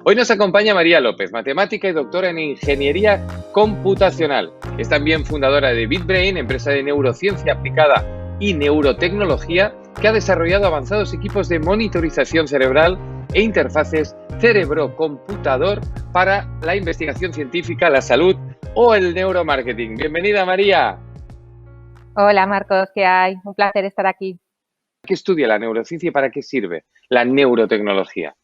Hoy nos acompaña María López, matemática y doctora en ingeniería computacional. Es también fundadora de BitBrain, empresa de neurociencia aplicada y neurotecnología que ha desarrollado avanzados equipos de monitorización cerebral e interfaces cerebro-computador para la investigación científica, la salud o el neuromarketing. Bienvenida, María. Hola Marcos, ¿qué hay? Un placer estar aquí. ¿Qué estudia la neurociencia y para qué sirve la neurotecnología?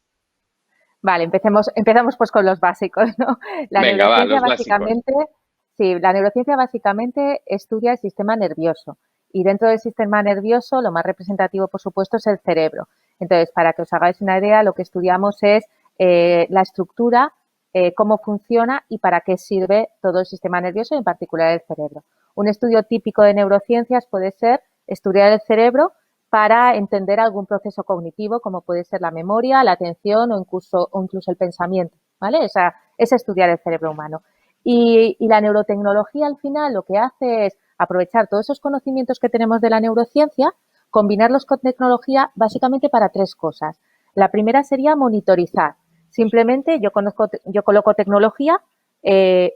Vale, empezamos pues con los básicos, ¿no? La Venga, va, neurociencia los básicos. básicamente, sí, la neurociencia básicamente estudia el sistema nervioso y dentro del sistema nervioso lo más representativo, por supuesto, es el cerebro. Entonces, para que os hagáis una idea, lo que estudiamos es la estructura, cómo funciona y para qué sirve todo el sistema nervioso y en particular el cerebro. Un estudio típico de neurociencias puede ser estudiar el cerebro para entender algún proceso cognitivo, como puede ser la memoria, la atención o incluso el pensamiento, ¿vale? Esa es estudiar el cerebro humano. Y la neurotecnología, al final, lo que hace es aprovechar todos esos conocimientos que tenemos de la neurociencia, combinarlos con tecnología, básicamente para tres cosas. La primera sería monitorizar. Simplemente yo coloco tecnología,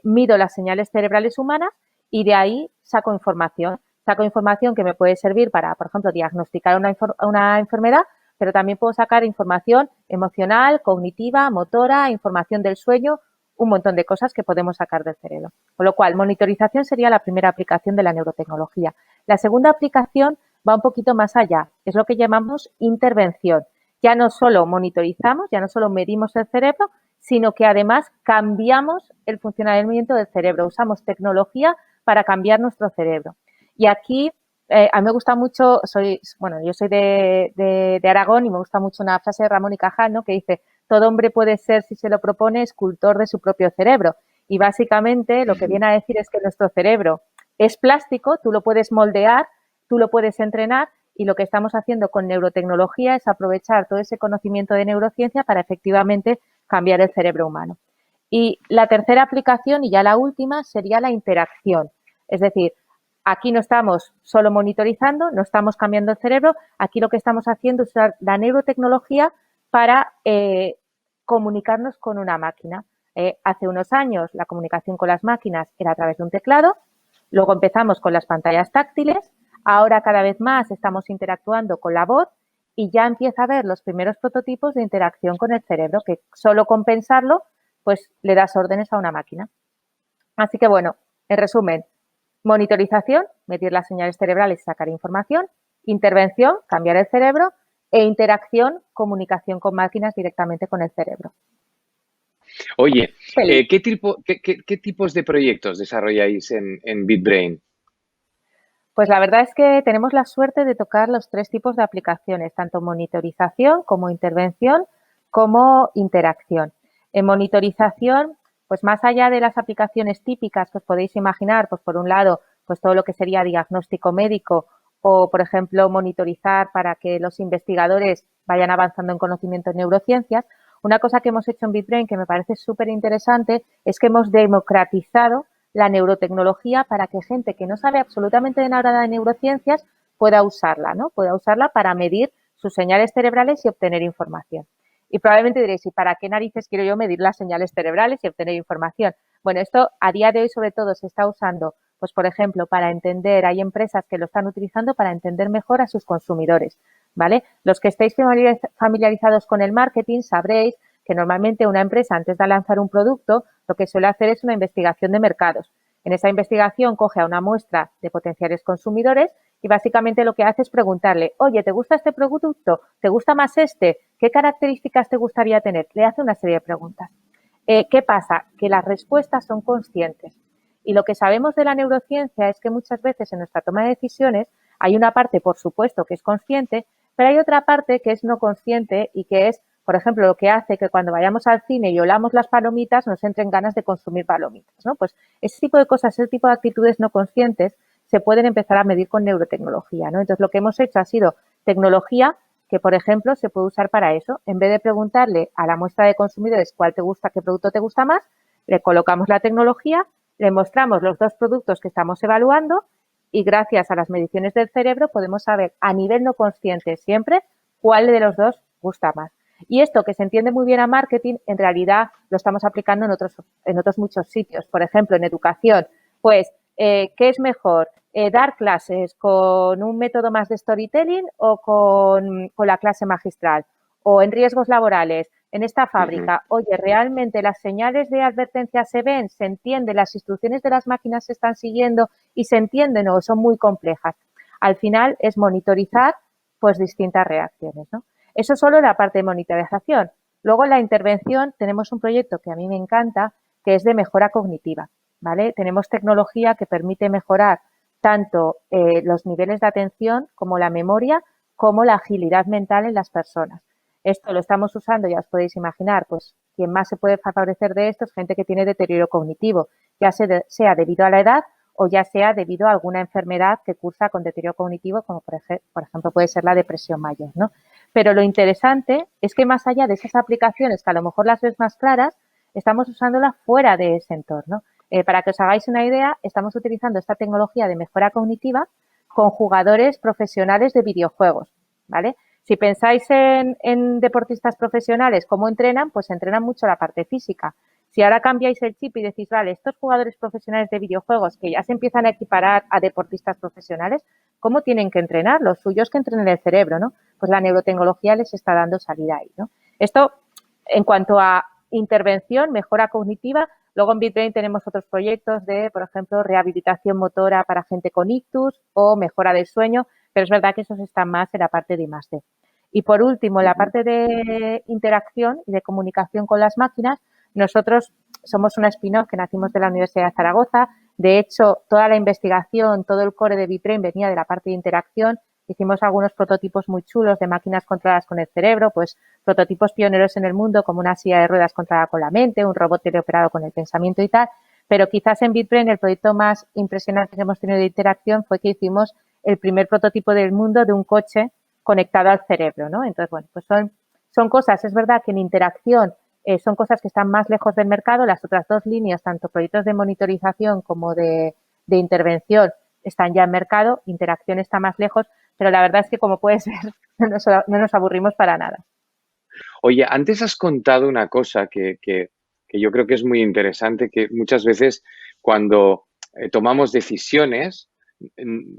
mido las señales cerebrales humanas y de ahí saco información. Saco información que me puede servir para, por ejemplo, diagnosticar una enfermedad, pero también puedo sacar información emocional, cognitiva, motora, información del sueño, un montón de cosas que podemos sacar del cerebro. Con lo cual, monitorización sería la primera aplicación de la neurotecnología. La segunda aplicación va un poquito más allá, es lo que llamamos intervención. Ya no solo monitorizamos, ya no solo medimos el cerebro, sino que además cambiamos el funcionamiento del cerebro. Usamos tecnología para cambiar nuestro cerebro. Y aquí a mí me gusta mucho, yo soy de Aragón y me gusta mucho una frase de Ramón y Cajal, ¿no? Que dice, todo hombre puede ser, si se lo propone, escultor de su propio cerebro. Y básicamente lo que viene a decir es que nuestro cerebro es plástico, tú lo puedes moldear, tú lo puedes entrenar y lo que estamos haciendo con neurotecnología es aprovechar todo ese conocimiento de neurociencia para efectivamente cambiar el cerebro humano. Y la tercera aplicación, y ya la última, sería la interacción. Es decir, aquí no estamos solo monitorizando, no estamos cambiando el cerebro, aquí lo que estamos haciendo es usar la neurotecnología para comunicarnos con una máquina. Hace unos años la comunicación con las máquinas era a través de un teclado, luego empezamos con las pantallas táctiles, ahora cada vez más estamos interactuando con la voz y ya empieza a haber los primeros prototipos de interacción con el cerebro, que solo con pensarlo, pues le das órdenes a una máquina. Así que bueno, en resumen, monitorización, medir las señales cerebrales y sacar información. Intervención, cambiar el cerebro. E interacción, comunicación con máquinas directamente con el cerebro. Oye, ¿qué tipos de proyectos desarrolláis en BitBrain? Pues la verdad es que tenemos la suerte de tocar los tres tipos de aplicaciones, tanto monitorización como intervención como interacción. En monitorización, pues más allá de las aplicaciones típicas que os podéis imaginar, pues por un lado, pues todo lo que sería diagnóstico médico o, por ejemplo, monitorizar para que los investigadores vayan avanzando en conocimiento en neurociencias, una cosa que hemos hecho en BitBrain que me parece súper interesante es que hemos democratizado la neurotecnología para que gente que no sabe absolutamente de nada de neurociencias pueda usarla, ¿no? Pueda usarla para medir sus señales cerebrales y obtener información. Y probablemente diréis, ¿y para qué narices quiero yo medir las señales cerebrales y obtener información? Bueno, esto a día de hoy sobre todo se está usando, pues por ejemplo, para entender, hay empresas que lo están utilizando para entender mejor a sus consumidores, ¿vale? Los que estéis familiarizados con el marketing sabréis que normalmente una empresa antes de lanzar un producto lo que suele hacer es una investigación de mercados. En esa investigación coge a una muestra de potenciales consumidores y básicamente lo que hace es preguntarle, oye, ¿te gusta este producto? ¿Te gusta más este? ¿Qué características te gustaría tener? Le hace una serie de preguntas. ¿Qué pasa? Que las respuestas son conscientes. Y lo que sabemos de la neurociencia es que muchas veces en nuestra toma de decisiones hay una parte, por supuesto, que es consciente, pero hay otra parte que es no consciente y que es, por ejemplo, lo que hace que cuando vayamos al cine y olamos las palomitas nos entren ganas de consumir palomitas, ¿no? Pues ese tipo de cosas, ese tipo de actitudes no conscientes se pueden empezar a medir con neurotecnología, ¿no? Entonces, lo que hemos hecho ha sido tecnología que, por ejemplo, se puede usar para eso. En vez de preguntarle a la muestra de consumidores cuál te gusta, qué producto te gusta más, le colocamos la tecnología, le mostramos los dos productos que estamos evaluando y gracias a las mediciones del cerebro podemos saber a nivel no consciente siempre cuál de los dos gusta más. Y esto que se entiende muy bien a marketing, en realidad lo estamos aplicando en otros muchos sitios. Por ejemplo, en educación, pues, ¿qué es mejor? ¿Dar clases con un método más de storytelling o con la clase magistral? O en riesgos laborales, en esta fábrica, oye, ¿realmente las señales de advertencia se ven, se entienden, las instrucciones de las máquinas se están siguiendo y se entienden o son muy complejas? Al final es monitorizar pues distintas reacciones, ¿no? Eso solo la parte de monitorización. Luego en la intervención tenemos un proyecto que a mí me encanta, que es de mejora cognitiva, ¿vale? Tenemos tecnología que permite mejorar tanto los niveles de atención como la memoria, como la agilidad mental en las personas. Esto lo estamos usando, ya os podéis imaginar, pues quien más se puede favorecer de esto es gente que tiene deterioro cognitivo, ya sea debido a la edad o ya sea debido a alguna enfermedad que cursa con deterioro cognitivo, como por ejemplo puede ser la depresión mayor, ¿no? Pero lo interesante es que más allá de esas aplicaciones, que a lo mejor las ves más claras, estamos usándolas fuera de ese entorno. Para que os hagáis una idea, estamos utilizando esta tecnología de mejora cognitiva con jugadores profesionales de videojuegos, ¿vale? Si pensáis en deportistas profesionales, cómo entrenan, pues entrenan mucho la parte física. Si ahora cambiáis el chip y decís, vale, estos jugadores profesionales de videojuegos que ya se empiezan a equiparar a deportistas profesionales, ¿cómo tienen que entrenar? Los suyos que entrenen el cerebro, ¿no? Pues la neurotecnología les está dando salida ahí, ¿no? Esto en cuanto a intervención, mejora cognitiva. Luego en BitBrain tenemos otros proyectos de, por ejemplo, rehabilitación motora para gente con ictus o mejora del sueño, pero es verdad que esos están más en la parte de I+D. Y por último, en la parte de interacción y de comunicación con las máquinas, nosotros somos una spin-off que nacimos de la Universidad de Zaragoza. De hecho, toda la investigación, todo el core de BitBrain venía de la parte de interacción. Hicimos algunos prototipos muy chulos de máquinas controladas con el cerebro, pues prototipos pioneros en el mundo como una silla de ruedas controlada con la mente, un robot teleoperado con el pensamiento y tal. Pero quizás en BitBrain el proyecto más impresionante que hemos tenido de interacción fue que hicimos el primer prototipo del mundo de un coche conectado al cerebro, ¿no? Entonces, bueno, pues son cosas, es verdad que en interacción son cosas que están más lejos del mercado. Las otras dos líneas, tanto proyectos de monitorización como de intervención, están ya en mercado. Interacción está más lejos, pero la verdad es que, como puedes ver, no nos aburrimos para nada. Oye, antes has contado una cosa que yo creo que es muy interesante, que muchas veces cuando tomamos decisiones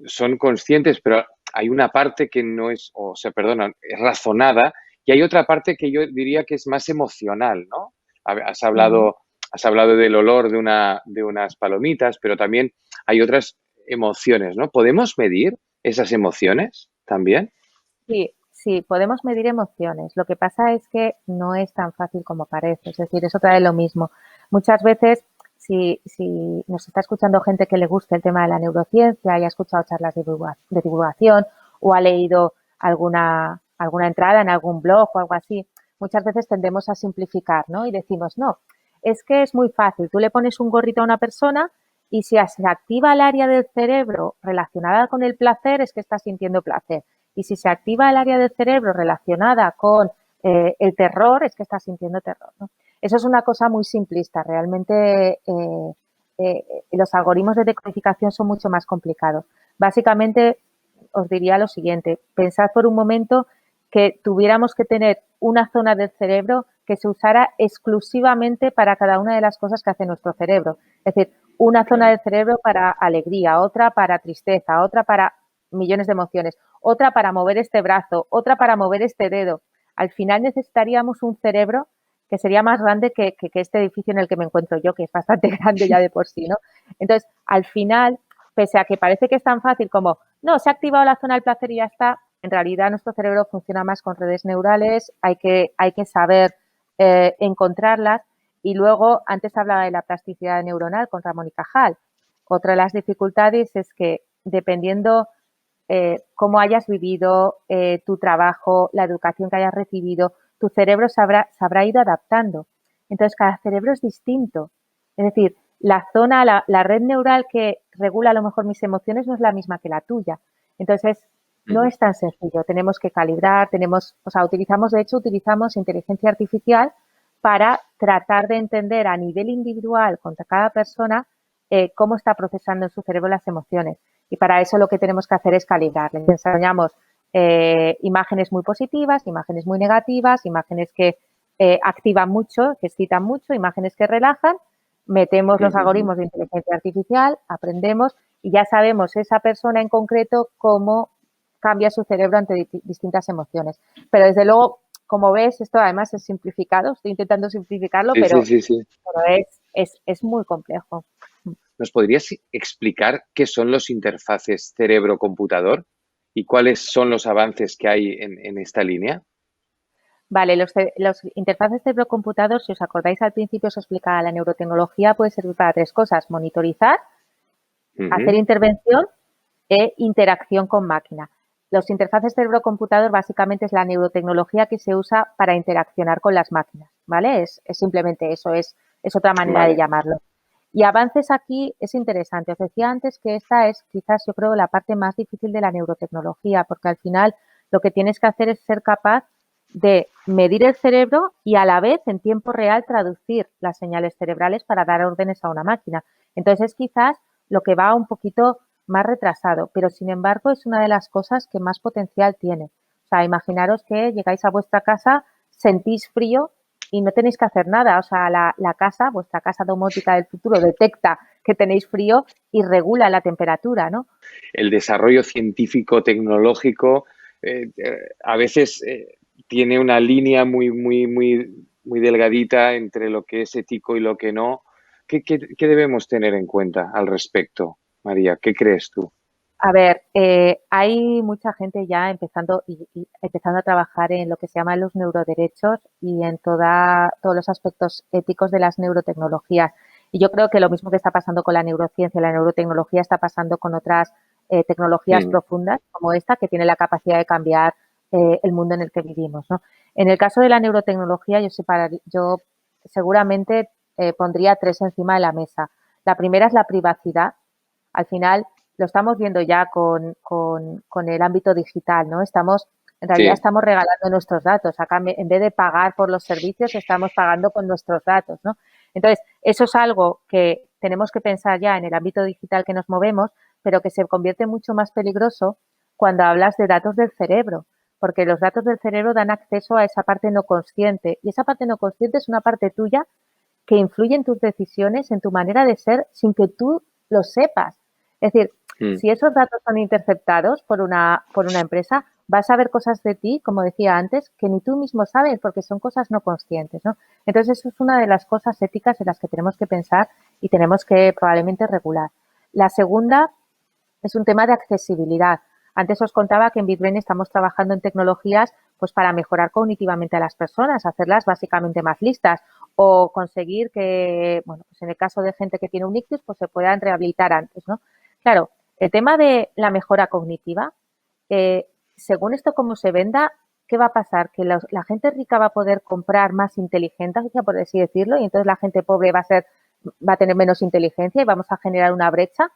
son conscientes, pero hay una parte que no es, o sea, perdona, es razonada, y hay otra parte que yo diría que es más emocional, ¿no? Has hablado del olor de unas palomitas, pero también hay otras emociones, ¿no? ¿Podemos medir esas emociones también? Sí, sí, podemos medir emociones. Lo que pasa es que no es tan fácil como parece. Es decir, eso trae lo mismo. Muchas veces, si nos está escuchando gente que le guste el tema de la neurociencia y ha escuchado charlas de divulgación o ha leído alguna entrada en algún blog o algo así, muchas veces tendemos a simplificar, ¿no? Y decimos, no, es que es muy fácil. Tú le pones un gorrito a una persona y si se activa el área del cerebro relacionada con el placer, es que está sintiendo placer. Y si se activa el área del cerebro relacionada con el terror, es que está sintiendo terror, ¿no? Eso es una cosa muy simplista. Realmente los algoritmos de decodificación son mucho más complicados. Básicamente, os diría lo siguiente. Pensad por un momento que tuviéramos que tener una zona del cerebro que se usara exclusivamente para cada una de las cosas que hace nuestro cerebro. Es decir, una zona del cerebro para alegría, otra para tristeza, otra para millones de emociones, otra para mover este brazo, otra para mover este dedo. Al final necesitaríamos un cerebro que sería más grande que este edificio en el que me encuentro yo, que es bastante grande ya de por sí, ¿no? Entonces, al final, pese a que parece que es tan fácil como, no, se ha activado la zona del placer y ya está, en realidad nuestro cerebro funciona más con redes neurales, hay que saber encontrarlas. Y luego, antes hablaba de la plasticidad neuronal con Ramón y Cajal. Otra de las dificultades es que dependiendo cómo hayas vivido tu trabajo, la educación que hayas recibido, tu cerebro se habrá ido adaptando. Entonces, cada cerebro es distinto. Es decir, la zona, la red neural que regula a lo mejor mis emociones no es la misma que la tuya. Entonces, no es tan sencillo. Tenemos que calibrar, utilizamos inteligencia artificial para tratar de entender a nivel individual contra cada persona cómo está procesando en su cerebro las emociones. Y para eso lo que tenemos que hacer es calibrar. Les enseñamos imágenes muy positivas, imágenes muy negativas, imágenes que activan mucho, que excitan mucho, imágenes que relajan, metemos los algoritmos de inteligencia artificial, aprendemos y ya sabemos esa persona en concreto cómo cambia su cerebro ante distintas emociones. Pero desde luego, como ves, esto además es simplificado, estoy intentando simplificarlo, Sí, pero, sí, sí, sí. pero es muy complejo. ¿Nos podrías explicar qué son los interfaces cerebro-computador y cuáles son los avances que hay en esta línea? Vale, los interfaces cerebro-computador, si os acordáis al principio os explicaba la neurotecnología, puede servir para tres cosas: monitorizar, hacer intervención e interacción con máquina. Los interfaces cerebro-computador básicamente es la neurotecnología que se usa para interaccionar con las máquinas, ¿vale? Es simplemente eso, es otra manera de llamarlo. Y avances aquí es interesante. Os decía antes que esta es quizás, yo creo, la parte más difícil de la neurotecnología, porque al final lo que tienes que hacer es ser capaz de medir el cerebro y a la vez en tiempo real traducir las señales cerebrales para dar órdenes a una máquina. Entonces es quizás lo que va un poquito más retrasado, pero sin embargo es una de las cosas que más potencial tiene. O sea, imaginaros que llegáis a vuestra casa, sentís frío y no tenéis que hacer nada. O sea, la casa, vuestra casa domótica del futuro, detecta que tenéis frío y regula la temperatura, ¿no? El desarrollo científico-tecnológico a veces tiene una línea muy delgadita entre lo que es ético y lo que no. ¿Qué debemos tener en cuenta al respecto, María? ¿Qué crees tú? A ver, hay mucha gente ya empezando a trabajar en lo que se llaman los neuroderechos y en todos los aspectos éticos de las neurotecnologías. Y yo creo que lo mismo que está pasando con la neurociencia y la neurotecnología está pasando con otras tecnologías profundas como esta, que tiene la capacidad de cambiar el mundo en el que vivimos, ¿no? En el caso de la neurotecnología, yo seguramente pondría tres encima de la mesa. La primera es la privacidad. Al final, lo estamos viendo ya con el ámbito digital, ¿no? En realidad estamos regalando nuestros datos. Acá, en vez de pagar por los servicios, estamos pagando con nuestros datos, ¿no? Entonces, eso es algo que tenemos que pensar ya en el ámbito digital que nos movemos, pero que se convierte mucho más peligroso cuando hablas de datos del cerebro, porque los datos del cerebro dan acceso a esa parte no consciente, y esa parte no consciente es una parte tuya que influye en tus decisiones, en tu manera de ser, sin que tú lo sepas. Es decir, si esos datos son interceptados por una empresa, vas a ver cosas de ti, como decía antes, que ni tú mismo sabes, porque son cosas no conscientes, ¿no? Entonces, eso es una de las cosas éticas en las que tenemos que pensar y tenemos que probablemente regular. La segunda es un tema de accesibilidad. Antes os contaba que en BitBrain estamos trabajando en tecnologías pues para mejorar cognitivamente a las personas, hacerlas básicamente más listas o conseguir que, bueno, pues en el caso de gente que tiene un ictus, pues se puedan rehabilitar antes, ¿no? Claro, el tema de la mejora cognitiva, según esto cómo se venda, ¿qué va a pasar? Que la gente rica va a poder comprar más inteligencia, por así decirlo, y entonces la gente pobre va a tener menos inteligencia y vamos a generar una brecha.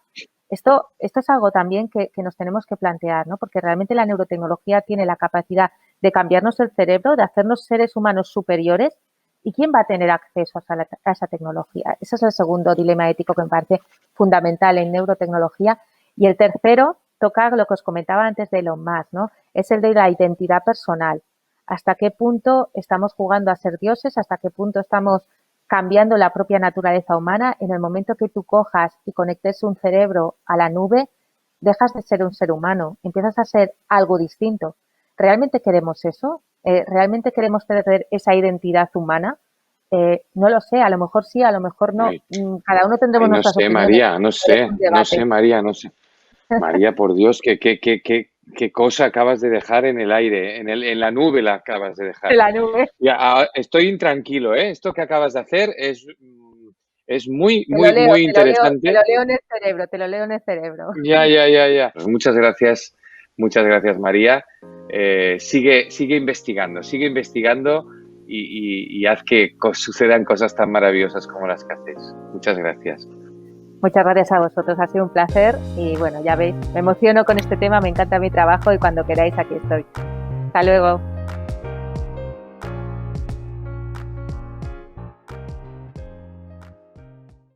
Esto es algo también que nos tenemos que plantear, ¿no? Porque realmente la neurotecnología tiene la capacidad de cambiarnos el cerebro, de hacernos seres humanos superiores. ¿Y quién va a tener acceso a esa tecnología? Ese es el segundo dilema ético que me parece fundamental en neurotecnología. Y el tercero toca lo que os comentaba antes de Elon Musk, ¿no? Es el de la identidad personal. ¿Hasta qué punto estamos jugando a ser dioses? ¿Hasta qué punto estamos cambiando la propia naturaleza humana? En el momento que tú cojas y conectes un cerebro a la nube, dejas de ser un ser humano, empiezas a ser algo distinto. ¿Realmente queremos eso? ¿Realmente queremos perder esa identidad humana? No lo sé, a lo mejor sí, a lo mejor no. Cada uno tendremos no nuestras sé, opiniones. María, no sé, María, no sé. María, por Dios, qué cosa acabas de dejar en el aire, en la nube la acabas de dejar. En la nube. Ya, estoy intranquilo, ¿eh? Esto que acabas de hacer es muy interesante. Te lo leo en el cerebro, te lo leo en el cerebro. Ya. Pues muchas gracias, María. Sigue investigando y haz que sucedan cosas tan maravillosas como las que hacéis. Muchas gracias. Muchas gracias a vosotros, ha sido un placer y bueno, ya veis, me emociono con este tema, me encanta mi trabajo y cuando queráis aquí estoy. Hasta luego.